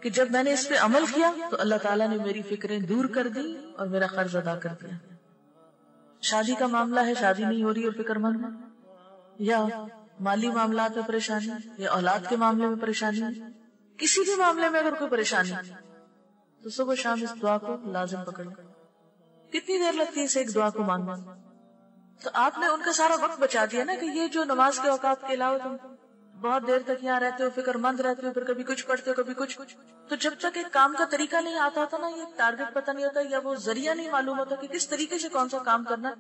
کہ جب میں نے اس پہ عمل کیا تو اللہ تعالیٰ نے میری فکریں دور کر دی اور میرا قرض ادا کر دیا. شادی کا معاملہ ہے، شادی نہیں ہو رہی اور فکر مند ہے، یا مالی معاملات میں پریشانی، یا اولاد کے معاملے میں پریشانی، کسی بھی معاملے میں اگر کوئی پریشانی تو صبح شام اس دعا کو لازم پکڑ. کتنی دیر لگتی ہے اسے ایک دعا کو مانگنا؟ تو آپ نے ان کا سارا وقت بچا دیا نا، کہ یہ جو نماز کے اوقات کے علاوہ تم بہت دیر تک یہاں رہتے ہو، فکر مند رہتے ہو، پھر کبھی کچھ پڑھتے ہو کبھی کچھ. تو جب تک ایک کام کا طریقہ نہیں آتا ہوتا نا، یہ ٹارگٹ پتہ نہیں ہوتا یا وہ ذریعہ نہیں معلوم ہوتا کہ کس طریقے سے کون سا کام کرنا.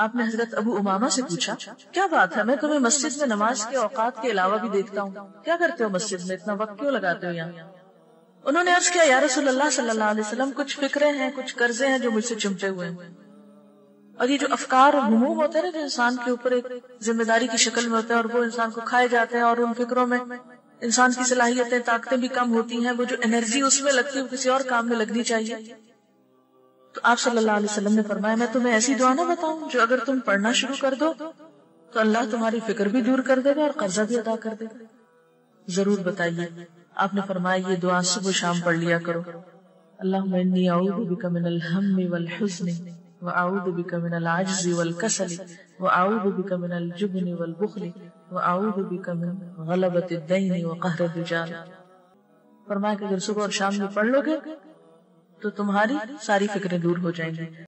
آپ نے حضرت ابو امامہ سے پوچھا کیا بات ہے، میں تمہیں مسجد میں نماز کے اوقات کے علاوہ بھی دیکھتا ہوں، کیا کرتے ہو مسجد میں، اتنا وقت کیوں لگاتے ہو یہاں؟ انہوں نے عرض کیا یا رسول اللہ صلی اللہ علیہ وسلم، کچھ فکریں ہیں، کچھ قرضے ہیں جو مجھ سے چمٹے ہوئے ہیں، اور یہ جو افکار اور ہموم ہوتے ہیں نا جو انسان کے اوپر ایک ذمہ داری کی شکل میں ہوتے ہیں، اور وہ انسان کو کھائے جاتے ہیں، اور ان فکروں میں انسان کی صلاحیتیں طاقتیں بھی کم ہوتی ہیں، وہ جو انرجی اس میں لگتی ہے وہ کسی اور کام میں لگنی چاہیے. تو آپ صلی اللہ علیہ وسلم نے فرمایا میں تمہیں ایسی دعا نہ بتاؤں جو اگر تم پڑھنا شروع کر دو تو اللہ تمہاری فکر بھی دور کر دے گا اور قرضہ بھی ادا کر دے گا. ضرور بتائیے. آپ نے فرمایا یہ دعا صبح شام پڑھ لیا کرو. اللہم انی اعوذ بک من الہم والحزن وأعوذ بك من العجز والكسل وأعوذ بك من الجبن والبخل وأعوذ بك من غلبة الدين وقهر الرجال. فرمایا کہ اگر صبح اور شام میں پڑھ لو گے تو تمہاری ساری فکریں دور ہو جائیں گی.